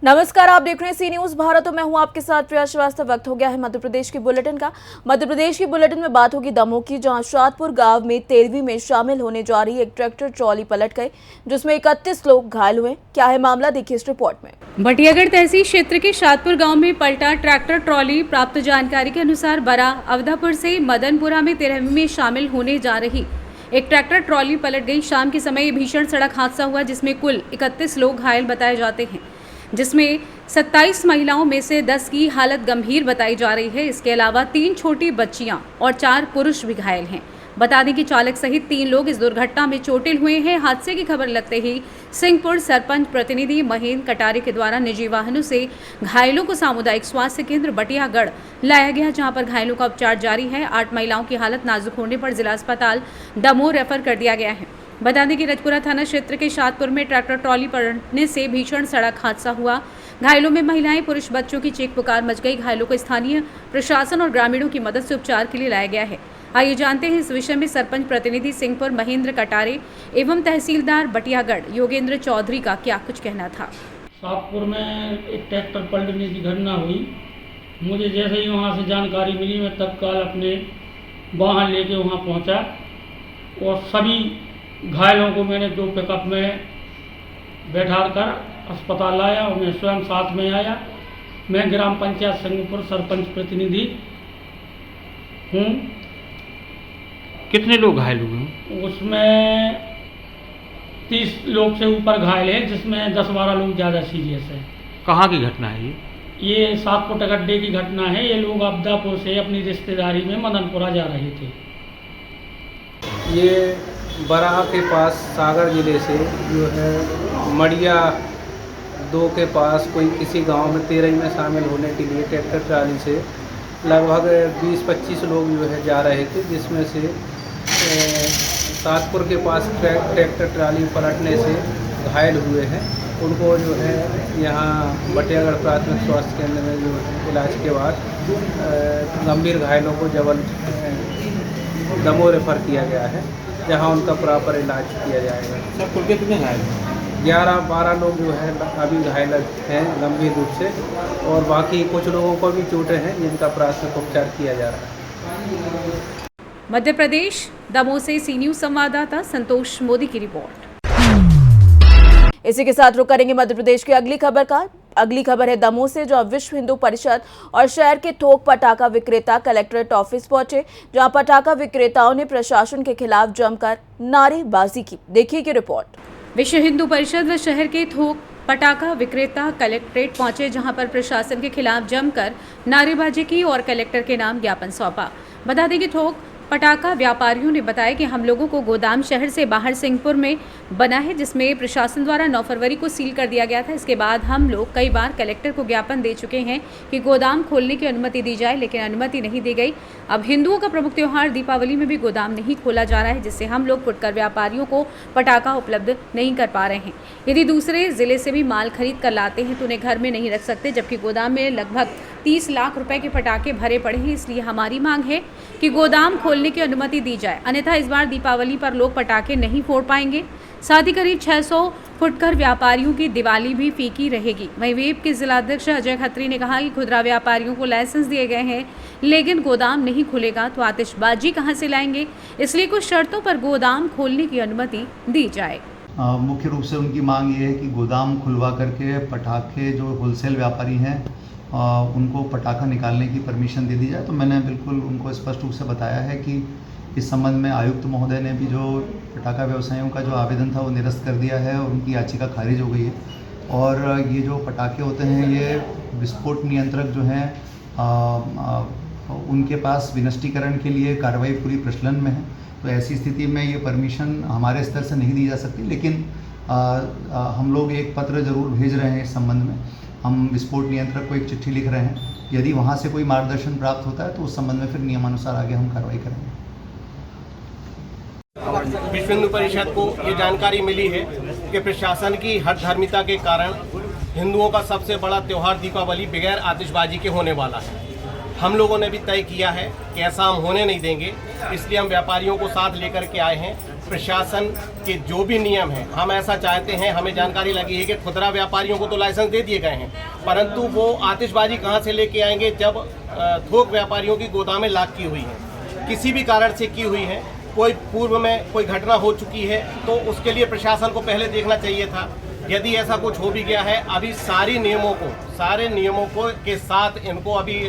नमस्कार, आप देख रहे हैं सी न्यूज भारत और मैं हूं आपके साथ प्रिया श्रीवास्तव। वक्त हो गया है मध्य प्रदेश की बुलेटिन का। मध्य प्रदेश की बुलेटिन में बात होगी दमोह की, जहां शादपुर गांव में 13वीं में शामिल होने जा रही एक ट्रैक्टर ट्रॉली पलट गई, जिसमें 31 लोग घायल हुए। क्या है मामला, देखिए इस रिपोर्ट में। बटियागढ़ तहसील क्षेत्र के शादपुर गांव में पलटा ट्रैक्टर ट्रॉली। प्राप्त जानकारी के अनुसार बरा अवधापुर से मदनपुरा में 13वीं में शामिल होने जा रही एक ट्रैक्टर ट्रॉली पलट गई। शाम के समय भीषण सड़क हादसा हुआ, जिसमें कुल 31 लोग घायल बताए जाते हैं, जिसमें 27 महिलाओं में से 10 की हालत गंभीर बताई जा रही है। इसके अलावा 3 छोटी बच्चियां और 4 पुरुष भी घायल हैं। बता दें कि चालक सहित 3 लोग इस दुर्घटना में चोटिल हुए हैं। हादसे की खबर लगते ही सिंहपुर सरपंच प्रतिनिधि महेंद्र कटारे के द्वारा निजी वाहनों से घायलों को सामुदायिक स्वास्थ्य केंद्र बटियागढ़ लाया गया, जहां पर घायलों का उपचार जारी है। 8 महिलाओं की हालत नाजुक होने पर जिला अस्पताल दमोह रेफर कर दिया गया है। बता दें कि रजपुरा थाना क्षेत्र के शादपुर में ट्रैक्टर ट्रॉली पलटने से भीषण सड़क हादसा हुआ। घायलों में महिलाएं, पुरुष, बच्चों की चीख पुकार मच गई। घायलों को स्थानीय प्रशासन और ग्रामीणों की मदद से उपचार के लिए लाया गया है। आइए जानते हैं इस विषय में सरपंच प्रतिनिधि सिंहपुर महेंद्र कटारे एवं तहसीलदार बटियागढ़ योगेंद्र चौधरी का क्या कुछ कहना था। शादपुर में एक ट्रैक्टर पलटने की घटना हुई। मुझे जैसे ही वहाँ से जानकारी मिली, मैं तत्काल अपने वाहन लेके वहाँ पहुँचा और सभी घायलों को मैंने 2 पिकअप में बैठाकर अस्पताल लाया और मैं स्वयं साथ में आया। मैं ग्राम पंचायत सिंहपुर सरपंच प्रतिनिधि हूँ। कितने लोग घायल हुए? उसमें 30 लोग से ऊपर घायल हैं, जिसमें 10-12 लोग ज़्यादा सीरियस हैं। कहाँ की घटना है ये शादपुर अड्डे की घटना है। ये लोग अब्दापुर से अपनी रिश्तेदारी में मदनपुरा जा रहे थे। ये बराह के पास सागर ज़िले से जो है मड़िया 2 के पास कोई किसी गांव में 13वीं में शामिल होने के लिए ट्रैक्टर ट्राली से लगभग 20-25 लोग जो है जा रहे थे, जिसमें से शादपुर के पास ट्रैक्टर ट्राली पलटने से घायल हुए हैं। उनको जो है यहाँ बटियागढ़ प्राथमिक स्वास्थ्य केंद्र में जो इलाज के बाद गंभीर घायलों को दमोह रेफर किया गया है, जहाँ उनका प्रॉपर इलाज किया जाएगा। सब कुल कितने घायल? 11-12 लोग जो है अभी घायल हैं गंभीर रूप से, और बाकी कुछ लोगों को भी चोटें हैं जिनका प्राथमिक उपचार किया जा रहा है। मध्य प्रदेश दमोह से सी न्यूज संवाददाता संतोष मोदी की रिपोर्ट। इसी के साथ रुक करेंगे मध्य प्रदेश की अगली खबर का। अगली खबर है दमोह से, जहां विश्व हिंदू परिषद और शहर के थोक पटाखा विक्रेता कलेक्ट्रेट ऑफिस पहुंचे, जहां पटाखा विक्रेताओं ने प्रशासन के खिलाफ जमकर नारेबाजी की। देखिए की रिपोर्ट। विश्व हिंदू परिषद व शहर के थोक पटाखा विक्रेता कलेक्ट्रेट पहुंचे, जहां पर प्रशासन के खिलाफ जमकर नारेबाजी की और कलेक्टर के नाम ज्ञापन सौंपा। बता दें कि थोक पटाखा व्यापारियों ने बताया कि हम लोगों को गोदाम शहर से बाहर सिंहपुर में बना है, जिसमें प्रशासन द्वारा 9 फरवरी को सील कर दिया गया था। इसके बाद हम लोग कई बार कलेक्टर को ज्ञापन दे चुके हैं कि गोदाम खोलने की अनुमति दी जाए, लेकिन अनुमति नहीं दी गई। अब हिंदुओं का प्रमुख त्यौहार दीपावली में भी गोदाम नहीं खोला जा रहा है, जिससे हम लोग फुटकर व्यापारियों को पटाखा उपलब्ध नहीं कर पा रहे हैं। यदि दूसरे जिले से भी माल खरीद कर लाते हैं तो उन्हें घर में नहीं रख सकते, जबकि गोदाम में लगभग 30 लाख रुपए के पटाखे भरे पड़े हैं। इसलिए हमारी मांग है कि गोदाम खोलने की अनुमति दी जाए, अन्यथा इस बार दीपावली पर लोग पटाखे नहीं फोड़ पाएंगे। साथ ही करीब 600 फुटकर व्यापारियों की दिवाली भी फीकी रहेगी। वहीं वेब के जिलाध्यक्ष अजय खत्री ने कहा कि खुदरा व्यापारियों को लाइसेंस दिए गए हैं, लेकिन गोदाम नहीं खुलेगा तो आतिशबाजी कहां से लाएंगे, इसलिए कुछ शर्तों पर गोदाम खोलने की अनुमति दी जाए। मुख्य रूप से उनकी मांग ये है कि गोदाम खुलवा करके पटाखे जो होलसेल व्यापारी हैं उनको पटाखा निकालने की परमिशन दे दी जाए। तो मैंने बिल्कुल उनको स्पष्ट रूप से बताया है कि इस संबंध में आयुक्त महोदय ने भी जो पटाखा व्यवसायियों का जो आवेदन था वो निरस्त कर दिया है और उनकी याचिका खारिज हो गई है। और ये जो पटाखे होते हैं ये विस्फोट नियंत्रक जो हैं उनके पास विनष्टीकरण के लिए कार्रवाई पूरी प्रचलन में है। तो ऐसी स्थिति में ये परमिशन हमारे स्तर से नहीं दी जा सकती, लेकिन हम लोग एक पत्र ज़रूर भेज रहे हैं इस संबंध में। हम विस्फोट नियंत्रक को एक चिट्ठी लिख रहे हैं। यदि वहाँ से कोई मार्गदर्शन प्राप्त होता है तो उस संबंध में फिर नियमानुसार आगे हम कार्रवाई करेंगे। विश्व हिंदू परिषद को ये जानकारी मिली है कि प्रशासन की हठधर्मिता के कारण हिंदुओं का सबसे बड़ा त्यौहार दीपावली बगैर आतिशबाजी के होने वाला है। हम लोगों ने भी तय किया है कि ऐसा हम होने नहीं देंगे। इसलिए हम व्यापारियों को साथ लेकर के आए हैं। प्रशासन के जो भी नियम हैं, हम ऐसा चाहते हैं, हमें जानकारी लगी है कि खुदरा व्यापारियों को तो लाइसेंस दे दिए गए हैं, परंतु वो आतिशबाजी कहाँ से लेके आएंगे जब थोक व्यापारियों की गोदामें लाक की हुई हैं, किसी भी कारण से की हुई हैं, कोई पूर्व में कोई घटना हो चुकी है, तो उसके लिए प्रशासन को पहले देखना चाहिए था। यदि ऐसा कुछ हो भी गया है, अभी सारे नियमों को के साथ इनको अभी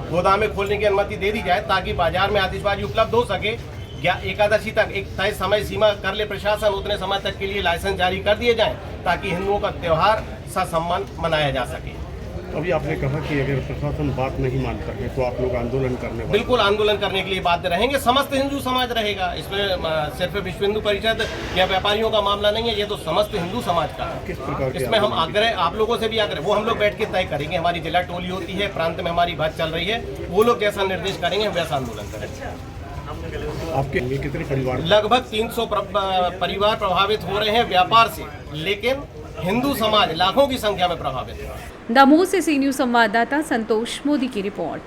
गोदामें खोलने की अनुमति दे दी जाए, ताकि बाजार में आतिशबाजी उपलब्ध हो सके। या एकादशी तक एक तय समय सीमा कर ले प्रशासन, उतने समय तक के लिए लाइसेंस जारी कर दिए जाएं, ताकि हिंदुओं का त्यौहार ससम्मान मनाया जा सके। अभी आपने कहा कि अगर प्रशासन बात नहीं मानता है तो आप लोग आंदोलन करने वाले। बिल्कुल आंदोलन करने के लिए बाध्य रहेंगे। समस्त हिंदू समाज रहेगा इसमें, सिर्फ विश्व हिंदू परिषद या व्यापारियों का मामला नहीं है, ये तो समस्त हिंदू समाज का है। किस प्रकार के इसमें हम आग्रह, आप लोगों से भी आग्रह, वो हम लोग बैठ के तय करेंगे। हमारी जिला टोली होती है, प्रांत में हमारी बात चल रही है, वो लोग जैसा निर्देश करेंगे हम वैसा आंदोलन करेंगे। आपके कितने परिवार? लगभग 300 परिवार प्रभावित हो रहे हैं व्यापार से, लेकिन हिंदू समाज लाखों की संख्या में प्रभावित है। दमोह से सी न्यूज संवाददाता संतोष मोदी की रिपोर्ट।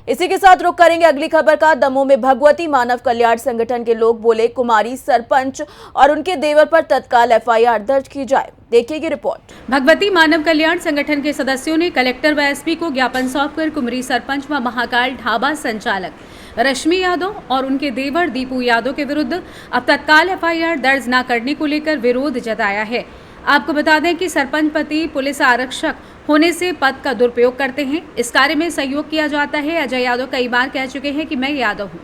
इसी के साथ रुख करेंगे अगली खबर का। दमोह में भगवती मानव कल्याण संगठन के लोग बोले कुमारी सरपंच और उनके देवर पर तत्काल एफआईआर दर्ज की जाए। देखिए रिपोर्ट। भगवती मानव कल्याण संगठन के सदस्यों ने कलेक्टर व एसपी को ज्ञापन सौंपकर कुमरी सरपंच व महाकाल ढाबा संचालक रश्मि यादव और उनके देवर दीपू यादव के विरुद्ध अब तत्काल एफआईआर दर्ज न करने को लेकर विरोध जताया है। आपको बता दें कि सरपंच पति पुलिस आरक्षक होने से पद का दुरुपयोग करते हैं। इस कार्य में सहयोग किया जाता है। अजय यादव कई बार कह चुके हैं कि मैं यादव हूं,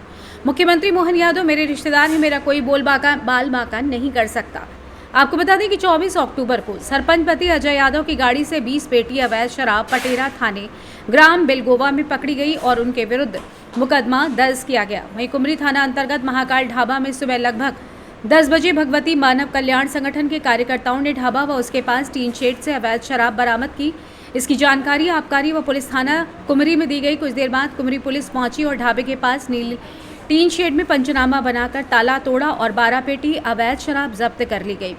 मुख्यमंत्री मोहन यादव मेरे रिश्तेदार हैं, मेरा कोई बाल बाका नहीं कर सकता। आपको बता दें कि 24 अक्टूबर को सरपंच पति अजय यादव की गाड़ी से 20 पेटी अवैध शराब पटेरा थाने ग्राम बिलगोवा में पकड़ी गई और उनके विरुद्ध मुकदमा दर्ज किया गया। वहीं कुमरी थाना अंतर्गत महाकाल ढाबा में सुबह लगभग 10 बजे भगवती मानव कल्याण संगठन के कार्यकर्ताओं ने ढाबा व उसके पास टीन शेड से अवैध शराब बरामद की। इसकी जानकारी आबकारी व पुलिस थाना कुमरी में दी गई। कुछ देर बाद कुमरी पुलिस पहुंची और ढाबे के पास नीली टीन शेड में पंचनामा बनाकर ताला तोड़ा और 12 पेटी अवैध शराब जब्त कर ली गई।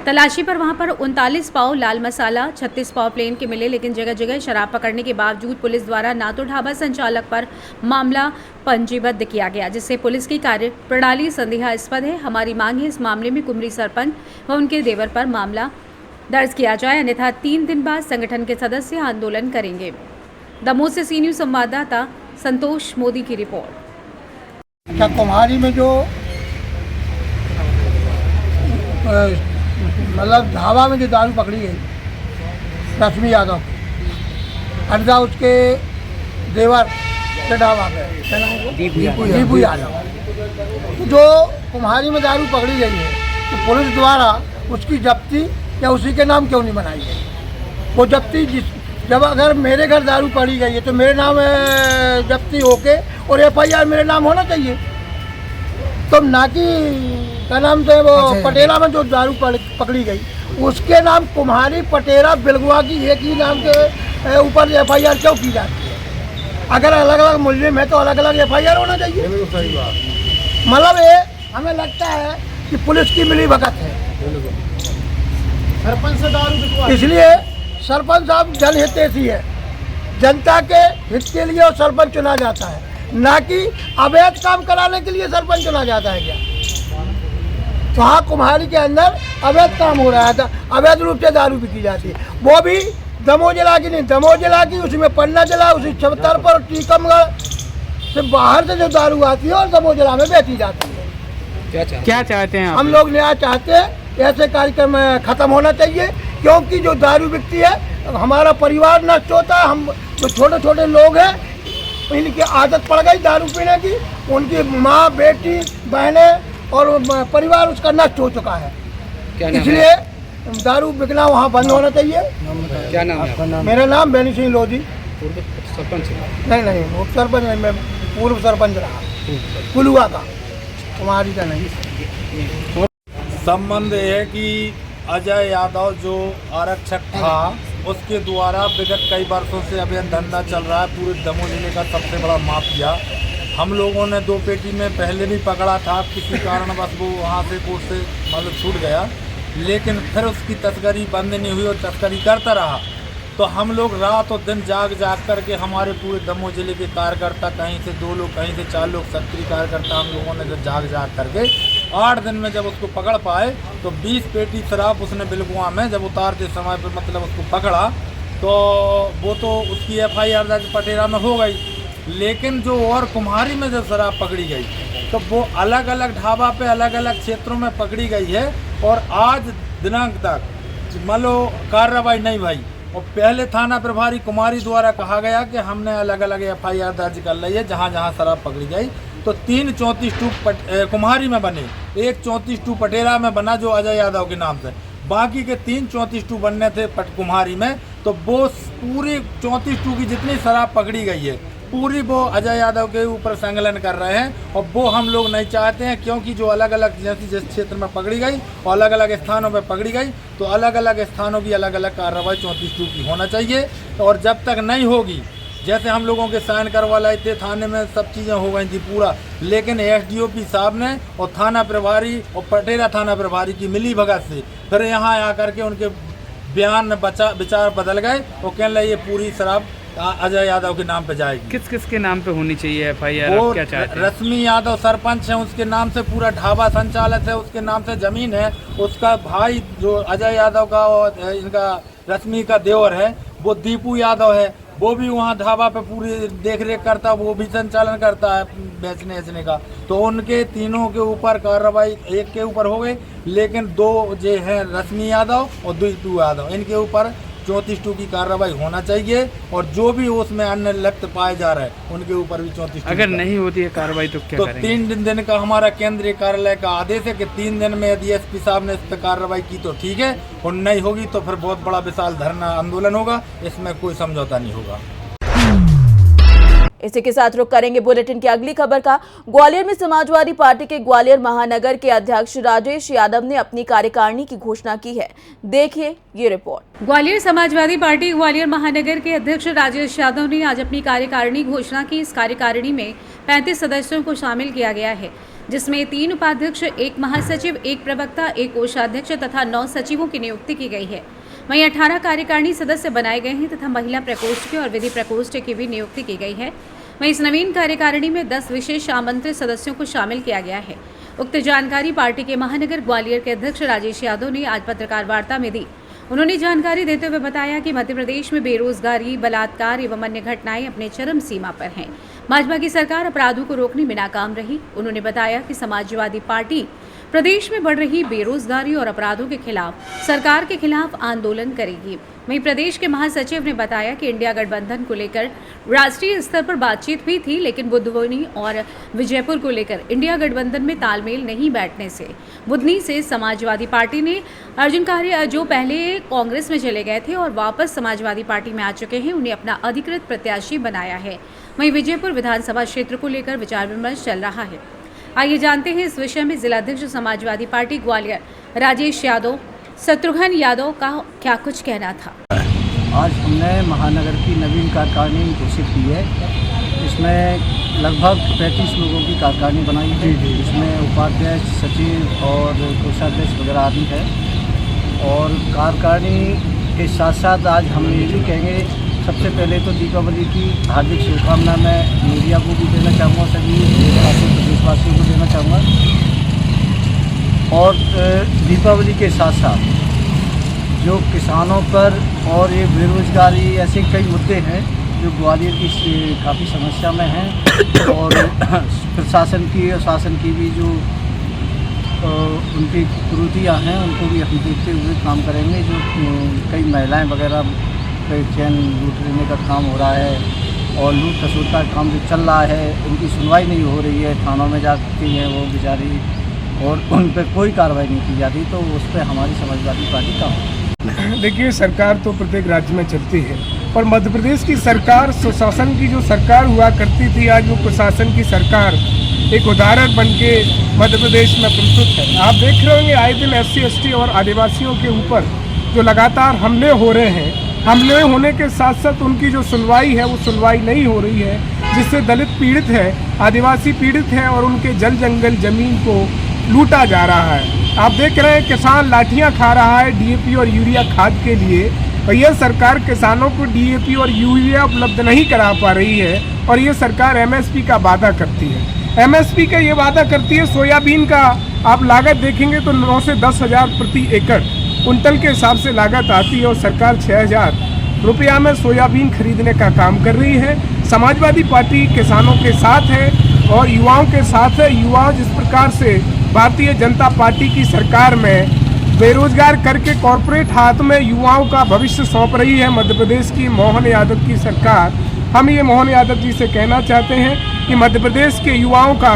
तलाशी पर वहां पर 39 पाव लाल मसाला, 36 पाव प्लेन के मिले, लेकिन जगह जगह शराब पकड़ने के बावजूद पुलिस द्वारा ना तो ढाबा संचालक पर मामला पंजीबद्ध किया गया, जिससे पुलिस की कार्य प्रणाली संदेहास्पद है। हमारी मांग है इस मामले में कुमरी सरपंच व उनके देवर पर मामला दर्ज किया जाए, अन्यथा 3 दिन बाद संगठन के सदस्य आंदोलन करेंगे। दमोह से सी न्यूज संवाददाता संतोष मोदी की रिपोर्ट। क्या कुम्हारी में जो मतलब ढाबा में जो दारू पकड़ी गई रश्मि यादव, अड्डा उसके देवर के ढाबा पे दीपू यादव, जो कुम्हारी में दारू पकड़ी गई है तो पुलिस द्वारा उसकी जब्ती या उसी के नाम क्यों नहीं बनाई गई? वो जब्ती जब अगर मेरे घर दारू पड़ी गई है तो मेरे नाम जब्ती होके और एफआईआर मेरे नाम होना चाहिए। तो ना कि क्या नाम से वो पटेरा में जो दारू पकड़ी गई उसके नाम कुम्हारी पटेरा बिलगुआ की एक ही नाम के ऊपर एफआईआर क्यों की जाती है? अगर अलग अलग मुलजिम है तो अलग अलग एफआईआर होना चाहिए। मतलब ये हमें लगता है कि पुलिस की मिली भगत है। सरपंच से दारू बिकवा, इसलिए सरपंच साहब जनहितैषी है, जनता के हित के लिए और सरपंच चुना जाता है, ना कि अवैध काम कराने के लिए सरपंच चुना जाता है। क्या वहाँ कुम्हारी के अंदर अवैध काम हो रहा था, अवैध रूप से दारू बिकी जाती है, वो भी दमोह जिला की नहीं, दमोह जिला की, उसमें पन्ना जिला, उसी छतर पर टीकमगढ़ से बाहर से जो दारू आती है और दमोह जिला में बेची जाती है। क्या चाहते हैं आप? हम लोग न्याय चाहते हैं, ऐसे कार्यक्रम खत्म होना चाहिए, क्योंकि जो दारू बिकती है हमारा परिवार नष्ट होता है। हम जो छोटे छोटे लोग हैं इनकी आदत पड़ गई दारू पीने की, उनकी माँ, बेटी, बहनें और परिवार उसका नष्ट हो चुका है। इसलिए दारू बिकना वहाँ बंद होना चाहिए। क्या नाम है? मेरा नाम बेनी सिंह लोधी। सरपंच? नहीं, वो सरपंच नहीं, मैं पूर्व सरपंच रहा कुलुआ का, कुमारी का नहीं। संबंध है कि अजय यादव जो आरक्षक था उसके द्वारा विगत कई वर्षों से अवैध धंधा चल रहा है, पूरे दमोह जिले का सबसे बड़ा माफिया। हम लोगों ने 2 पेटी में पहले भी पकड़ा था, किसी कारणवश वो वहाँ से कोर्ट से मतलब छूट गया, लेकिन फिर उसकी तस्करी बंद नहीं हुई और तस्करी करता रहा। तो हम लोग रात और दिन जाग करके हमारे पूरे दमोह जिले के कार्यकर्ता, कहीं से 2 लोग, कहीं से 4 लोग, सक्रिय कार्यकर्ता हम लोगों ने जब जाग करके 8 दिन में जब उसको पकड़ पाए तो 20 पेटी शराब उसने बिलगुआ में जब उतारते समय पर मतलब उसको पकड़ा तो वो तो उसकी FIR दर्ज पटेरा में हो गई। लेकिन जो और कुम्हारी में जब शराब पकड़ी गई तो वो अलग अलग ढाबा पे अलग अलग क्षेत्रों में पकड़ी गई है और आज दिनांक तक मान लो कार्रवाई नहीं भाई। और पहले थाना प्रभारी कुमारी द्वारा कहा गया कि हमने अलग अलग FIR दर्ज कर ली है जहाँ जहाँ शराब पकड़ी गई। तो 3 34 कुम्हारी में बने, 1 34 पटेरा में बना जो अजय यादव के नाम से, बाकी के 3 34 बनने थे कुम्हारी में। तो वो पूरी 34 की जितनी शराब पकड़ी गई है पूरी वो अजय यादव के ऊपर संकलन कर रहे हैं और वो हम लोग नहीं चाहते हैं, क्योंकि जो अलग अलग जिस क्षेत्र में पकड़ी गई और अलग अलग स्थानों में पकड़ी गई तो अलग अलग स्थानों की अलग अलग कार्रवाई 34 की होना चाहिए। और जब तक नहीं होगी, जैसे हम लोगों के साइन करवा लाए थे थाने में सब चीज़ें हो गई थी पूरा, लेकिन SDOP साहब ने और थाना प्रभारी और पटेरा थाना प्रभारी की मिली भगत से फिर यहाँ आकर के उनके बयान में विचार बदल गए और कहने लगे ये पूरी शराब अजय यादव के नाम पे जाएगी। किस किस के नाम पे होनी चाहिए FIR? वो क्या चाहते हैं? रश्मि यादव सरपंच है, उसके नाम से पूरा ढाबा संचालक है, उसके नाम से जमीन है। उसका भाई जो अजय यादव का और इनका रश्मि का देवर है वो दीपू यादव है, वो भी वहाँ ढाबा पे पूरी देख रेख करता है, वो भी संचालन करता है बेचने का। तो उनके तीनों के ऊपर कार्रवाई एक के ऊपर हो गई, लेकिन 2 जो है रश्मि यादव और दीपू यादव, इनके ऊपर 34 की कार्रवाई होना चाहिए। और जो भी उसमें अन्य लिप्त पाए जा रहे हैं उनके ऊपर भी 34। अगर नहीं होती है कार्रवाई तो क्या करेंगे? 3 दिन का हमारा केंद्रीय कार्यालय का आदेश है कि 3 दिन में यदि SP साहब ने इस पर कार्रवाई की तो ठीक है, और नहीं होगी तो फिर बहुत बड़ा विशाल धरना आंदोलन होगा, इसमें कोई समझौता नहीं होगा। इसी के साथ रुख करेंगे बुलेटिन की अगली खबर का। ग्वालियर में समाजवादी पार्टी के ग्वालियर महानगर के अध्यक्ष राजेश यादव ने अपनी कार्यकारिणी की घोषणा की है। देखिए ये रिपोर्ट। ग्वालियर समाजवादी पार्टी ग्वालियर महानगर के अध्यक्ष राजेश यादव ने आज अपनी कार्यकारिणी घोषणा की। इस कार्यकारिणी में 35 सदस्यों को शामिल किया गया है, जिसमें 3 उपाध्यक्ष, 1 महासचिव, 1 प्रवक्ता, 1 कोषाध्यक्ष तथा 9 सचिवों की नियुक्ति की गई है। वहीं 18 कार्यकारिणी सदस्य बनाए गए हैं तथा महिला प्रकोष्ठ के और विधि प्रकोष्ठ की भी नियुक्ति की गई है। वहीं इस नवीन कार्यकारिणी में 10 विशेष आमंत्रित सदस्यों को शामिल किया गया है। उक्त जानकारी पार्टी के महानगर ग्वालियर के अध्यक्ष राजेश यादव ने आज पत्रकार वार्ता में दी। उन्होंने जानकारी देते हुए बताया कि मध्य प्रदेश में बेरोजगारी, बलात्कार एवं अन्य घटनाएं अपने चरम सीमा पर हैं। भाजपा की सरकार अपराधों को रोकने में नाकाम रही। उन्होंने बताया कि समाजवादी पार्टी प्रदेश में बढ़ रही बेरोजगारी और अपराधों के खिलाफ सरकार के खिलाफ आंदोलन करेगी। वहीं प्रदेश के महासचिव ने बताया कि इंडिया गठबंधन को लेकर राष्ट्रीय स्तर पर बातचीत हुई थी, लेकिन बुधनी और विजयपुर को लेकर इंडिया गठबंधन में तालमेल नहीं बैठने से बुधनी से समाजवादी पार्टी ने अर्जुन कार्य जो पहले कांग्रेस में चले गए थे और वापस समाजवादी पार्टी में आ चुके हैं, उन्हें अपना अधिकृत प्रत्याशी बनाया है। वहीं विजयपुर विधानसभा क्षेत्र को लेकर विचार विमर्श चल रहा है। आइए जानते हैं इस विषय में जिलाध्यक्ष समाजवादी पार्टी ग्वालियर राजेश यादव शत्रुघ्न यादव का क्या कुछ कहना था। आज हमने महानगर की नवीन कार्यकारिणी घोषित की है। इसमें लगभग 35 लोगों की कार्यकारिणी बनाई है, जिसमें उपाध्यक्ष, सचिव और कोषाध्यक्ष वगैरह आदि है। और कार्यकारिणी के साथ साथ आज हम ये भी कहेंगे, सबसे पहले तो दीपावली की हार्दिक शुभकामना मैं मीडिया को भी देना चाहूँगा, सभी प्रदेशवासियों को देना चाहूँगा। और दीपावली के साथ साथ जो किसानों पर और ये बेरोजगारी, ऐसे कई मुद्दे हैं जो ग्वालियर की काफ़ी समस्या में हैं। और प्रशासन की और शासन की भी जो उनकी त्रुटियाँ हैं उनको भी हम देखते हुए काम करेंगे। जो कई महिलाएं वगैरह कई चैन लूट लेने का काम हो रहा है और लूट खसोट का काम जो चल रहा है, उनकी सुनवाई नहीं हो रही है, थानों में जाती हैं वो बेचारी और उन पर कोई कार्रवाई नहीं की जाती, तो उस पर हमारी समाजवादी पार्टी का। देखिए, सरकार तो प्रत्येक राज्य में चलती है और मध्य प्रदेश की सरकार सुशासन की जो सरकार हुआ करती थी, आज वो प्रशासन की सरकार एक उदाहरण बन के मध्य प्रदेश में प्रस्तुत है। आप देख रहे होंगे आए दिन SC, ST और आदिवासियों के ऊपर जो लगातार हमले हो रहे हैं। हमले होने के साथ साथ उनकी जो सुनवाई है वो सुनवाई नहीं हो रही है, जिससे दलित पीड़ित है, आदिवासी पीड़ित है और उनके जल जंगल जमीन को लूटा जा रहा है। आप देख रहे हैं किसान लाठियां खा रहा है DAP और यूरिया खाद के लिए, और यह सरकार किसानों को डीएपी और यूरिया उपलब्ध नहीं करा पा रही है और ये सरकार एमएसपी का वादा करती है। एमएसपी का ये वादा करती है, सोयाबीन का आप लागत देखेंगे तो 9 से 10 हज़ार प्रति एकड़ कुंटल के हिसाब से लागत आती है और सरकार 6,000 रुपया में सोयाबीन खरीदने का काम कर रही है। समाजवादी पार्टी किसानों के साथ है और युवाओं के साथ है। युवा जिस प्रकार से भारतीय जनता पार्टी की सरकार में बेरोजगार करके कॉरपोरेट हाथ में युवाओं का भविष्य सौंप रही है मध्य प्रदेश की मोहन यादव की सरकार, हम ये मोहन यादव जी से कहना चाहते हैं कि मध्य प्रदेश के युवाओं का,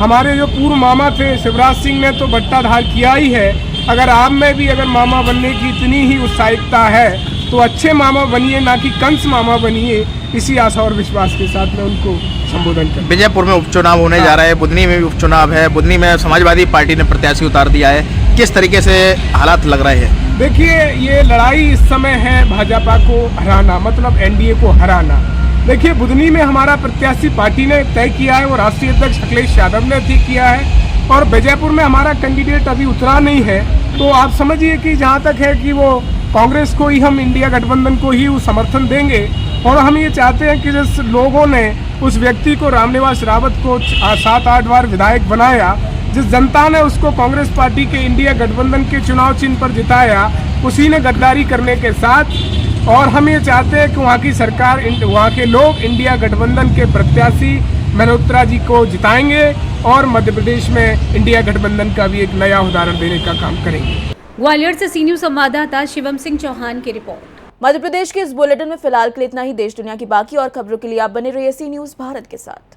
हमारे जो पूर्व मामा थे शिवराज सिंह ने तो बट्टाधार किया ही है, अगर आप में भी अगर मामा बनने की इतनी ही उत्साहिकता है तो अच्छे मामा बनिए, ना कि कंस मामा बनिए। इसी आशा और विश्वास के साथ मैं उनको संबोधन कर। विजयपुर में उपचुनाव होने जा रहा है, बुधनी में भी उपचुनाव है, बुधनी में समाजवादी पार्टी ने प्रत्याशी उतार दिया है, किस तरीके से हालात लग रहे हैं? देखिए, ये लड़ाई इस समय है भाजपा को हराना, मतलब एनडीए को हराना। देखिए, बुधनी में हमारा प्रत्याशी पार्टी ने तय किया है, वो राष्ट्रीय अध्यक्ष अखिलेश यादव ने तय किया है और विजयपुर में हमारा कैंडिडेट अभी उतरा नहीं है। तो आप समझिए कि जहाँ तक है कि वो कांग्रेस को ही, हम इंडिया गठबंधन को ही वो समर्थन देंगे और हम ये चाहते हैं कि जिस लोगों ने उस व्यक्ति को, रामनिवास रावत को 7-8 बार विधायक बनाया, जिस जनता ने उसको कांग्रेस पार्टी के इंडिया गठबंधन के चुनाव चिन्ह पर जिताया, उसी ने गद्दारी करने के साथ, और हम ये चाहते हैं कि वहाँ की सरकार, वहाँ के लोग इंडिया गठबंधन के प्रत्याशी मल्होत्रा जी को जिताएंगे और मध्य प्रदेश में इंडिया गठबंधन का भी एक नया उदाहरण देने का काम करेंगे। ग्वालियर से सी न्यूज़ संवाददाता शिवम सिंह चौहान की रिपोर्ट। मध्य प्रदेश के इस बुलेटिन में फिलहाल के लिए इतना ही। देश दुनिया की बाकी और खबरों के लिए आप बने रहिए सी न्यूज़ भारत के साथ।